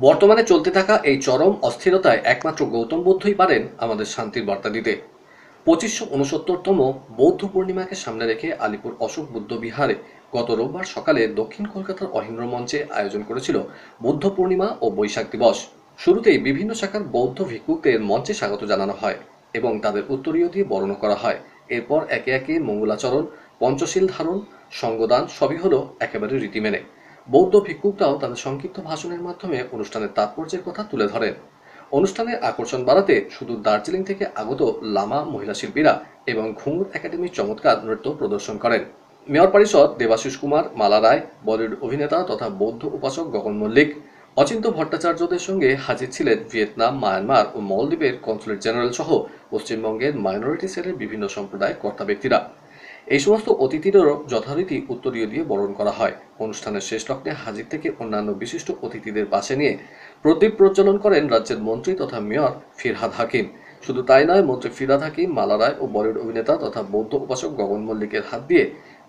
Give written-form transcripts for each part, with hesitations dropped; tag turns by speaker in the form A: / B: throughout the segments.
A: বর্তমানে চলতে থাকা এই চরম অস্থিরতায় একমাত্র গৌতম বুদ্ধই পারেন আমাদের শান্তির বার্তা দিতে। 2569তম বৌদ্ধ পূর্ণিমাকে সামনে রেখে আলিপুর অশোক বুদ্ধ বিহারে গত রোববার সকালে দক্ষিণ কলকাতার অহিন্দ্র মঞ্চে আয়োজন করেছিল বুদ্ধ পূর্ণিমা ও বৈশাখ দিবস। শুরুতেই বিভিন্ন শাখার বৌদ্ধ ভিক্ষুকদের মঞ্চে স্বাগত জানানো হয় এবং তাদের উত্তরীয় দিয়ে বরণ করা হয়। এরপর একে একে মঙ্গলাচরণ, পঞ্চশীল ধারণ, সঙ্গদান সবই হলো একেবারে রীতি মেনে। বৌদ্ধ ভিক্ষুকরাও তাদের সংক্ষিপ্ত ভাষণের মাধ্যমে অনুষ্ঠানের তাৎপর্যের কথা তুলে ধরেন। অনুষ্ঠানের আকর্ষণ বাড়াতে শুধু দার্জিলিং থেকে আগত লামা মহিলা শিল্পীরা এবং ঘুঙুর একাডেমির চমৎকার নৃত্য প্রদর্শন করেন। মেয়র পরিষদ দেবাশিস কুমার, মালা রায়, বলিউড অভিনেতা তথা বৌদ্ধ উপাসক গগন মল্লিক, অচিন্ত্য ভট্টাচার্যদের সঙ্গে হাজির ছিলেন ভিয়েতনাম, মায়ানমার ও মলদ্বীপের কনসুলেট জেনারেল সহ পশ্চিমবঙ্গের মাইনরিটি সেলের বিভিন্ন সম্প্রদায়ের কর্তা ব্যক্তিরা। এই সমস্ত অতিথিদেরও যথারীতি উত্তরীয় দিয়ে বরণ করা হয়। অনুষ্ঠানের শেষ লগ্নে হাজির থেকে অন্যান্য বিশিষ্ট অতিথিদের পাশে নিয়ে প্রদীপ প্রজ্বলন করেন রাজ্যের মন্ত্রী তথা মেয়র ফিরহাদ হাকিম। শুধু তাই নয়, মন্ত্রী ফিরহাদ হাকিম, মালা রায় ও বলিউড অভিনেতা তথা বৌদ্ধ উপাসক গগন মল্লিকের হাত দিয়ে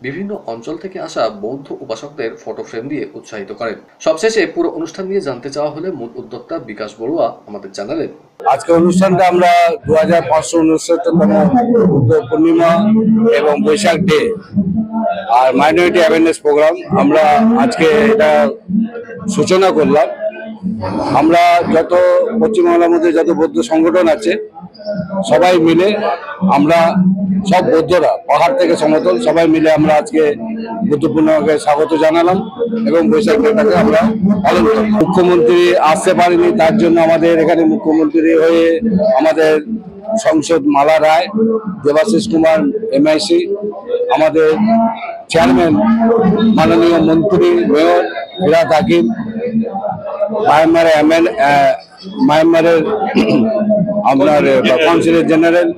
A: বিভিন্ন অঞ্চল থেকে আসা বৌদ্ধ উপাসকদের ফটো ফ্রেম দিয়ে উৎসাহিত করেন। সবশেষে পুরো অনুষ্ঠান নিয়ে জানতে চাওয়া হলে মূল উদ্যোক্তা বিকাশ বড়ুয়া আমাদের জানালেন,
B: আজকে অনুষ্ঠানটা আমরা 2569তম বুদ্ধ পূর্ণিমা এবং বৈশাখ ডে আর মাইনরিটি অ্যাওয়ারনেস প্রোগ্রাম আমরা আজকে এটা সূচনা করলাম। আমরা যত পশ্চিমবাংলার মধ্যে যত বৌদ্ধ সংগঠন আছে সবাই মিলে, আমরা সব বৌদ্ধরা পাহাড় থেকে সমতল সবাই মিলে আমরা আজকে বুদ্ধ পূর্ণিমাকে স্বাগত জানালাম এবং বৈশাখ ডেটাকে আমরা পালন করলাম। মুখ্যমন্ত্রী আসতে পারেনি, তার জন্য আমাদের এখানে মুখ্যমন্ত্রী হয়ে আমাদের সংসদ মালা রায়, দেবাশিস কুমার MIC, আমাদের চেয়ারম্যান মাননীয় মন্ত্রী মেয়র ফিরহাদ হাকিম, মায়ানমারের আপনার কনসুলেট জেনারেল,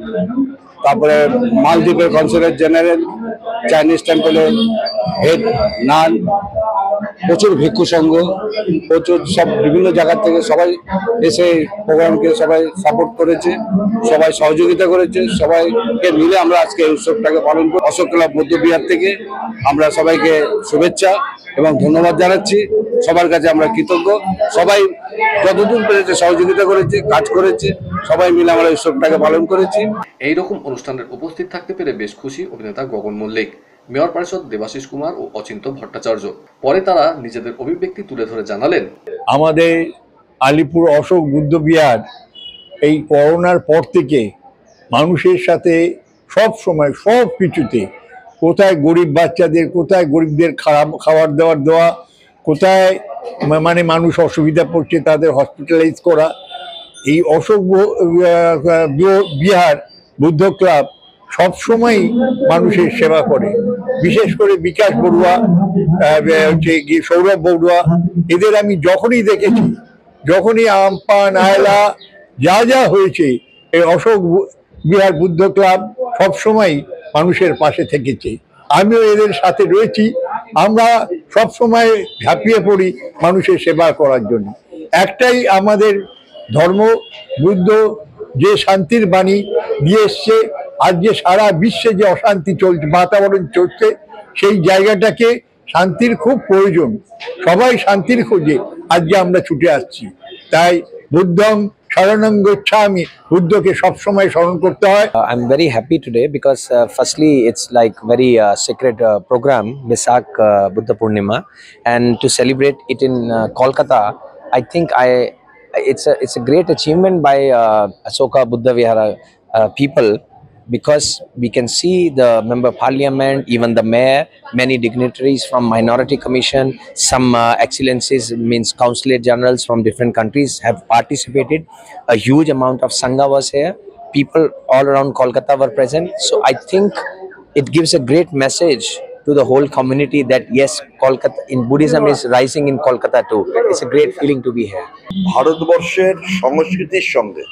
B: তারপরে মালদ্বীপের কনসুলেট জেনারেল, চাইনিজ টেম্পলের হেড নান, প্রচুর ভিক্ষু সংঘ, প্রচুর সব বিভিন্ন জায়গা থেকে সবাই এসে প্রোগ্রামকে সবাই সাপোর্ট করেছে, সবাই সহযোগিতা করেছে। সবাইকে মিলে আমরা আজকে এই উৎসবটাকে পালন করি। অশোক ক্লাব বৌদ্ধ বিহার থেকে আমরা সবাইকে শুভেচ্ছা এবং ধন্যবাদ জানাচ্ছি। সবার কাছে আমরা কৃতজ্ঞ। সবাই যতদূর পেরেছে সহযোগিতা করেছে, কাজ করেছে, সবাই মিলে আমরা উৎসবটাকে পালন করেছি।
A: এইরকম অনুষ্ঠানের উপস্থিত থাকতে পেরে বেশ খুশি অভিনেতা গগন মল্লিক, মেয়র পরিষদ দেবাশিস কুমার ও অচিন্ত্য ভট্টাচার্য। পরে তারা নিজেদের অভিব্যক্তি তুলে ধরে জানালেন,
C: আমাদের আলিপুর অশোক বুদ্ধ বিহার এই করোনার পর থেকে মানুষের সাথে সব সময় সব কিছুতে, কোথায় গরিব বাচ্চাদের, কোথায় গরিবদের খাবার দাবার দেওয়া, কোথায় মানে মানুষ অসুবিধা পড়ছে তাদের হসপিটালাইজ করা, এই অশোক বিহার বুদ্ধ ক্লাব সবসময় মানুষের সেবা করে। বিশেষ করে বিকাশ বড়ুয়া, হচ্ছে সৌরভ বড়ুয়া, এদের আমি যখনই দেখেছি, যখনই আমপান আয়লা যা যা হয়েছে, এই অশোক বিহার বুদ্ধ ক্লাব সবসময় মানুষের পাশে থেকেছে। আমিও এদের সাথে রয়েছি। আমরা সবসময় ঝাঁপিয়ে পড়ি মানুষের সেবা করার জন্য। একটাই আমাদের ধর্ম, বুদ্ধ যে শান্তির বাণী দিয়ে এসছে, আজ যে সারা বিশ্বে যে অশান্তি চলছে, বাতাবরণ চলছে, সেই জায়গাটাকে শান্তির খুব প্রয়োজন। সবাই শান্তির খোঁজে আজকে আমরা ছুটে আসছি। তাই বুদ্ধং শরণং গচ্ছামি, বুদ্ধকে সবসময় স্মরণ করতে হয়।
D: I'm very happy today because firstly it's like very sacred program, Vesak Buddha Purnima, and to celebrate it in Kolkata, I think it's a great achievement by Ashoka Buddha Vihara people, because we can see the member parliament, even the mayor, many dignitaries from minority commission, some excellencies means consulate generals from different countries have participated. A huge amount of sangha was here. People all around Kolkata were present. So I think it gives a great message to the whole community that yes, Kolkata in Buddhism is rising in Kolkata too. It's a great feeling to be here.
E: ভারতবর্ষের সংস্কৃতির সঙ্গে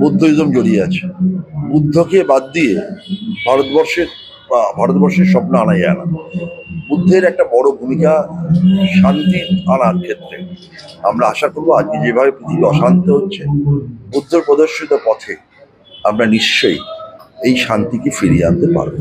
E: Buddhism জড়িয়ে আছে। বুদ্ধকে বাদ দিয়ে ভারতবর্ষের স্বপ্ন আনা যায় না। বুদ্ধের একটা বড় ভূমিকা শান্তি আনার ক্ষেত্রে। আমরা আশা করবো আজকে যেভাবে পৃথিবী অশান্ত হচ্ছে, বুদ্ধর প্রদর্শিত পথে আমরা নিশ্চয়ই এই শান্তিকে ফিরিয়ে আনতে পারবো।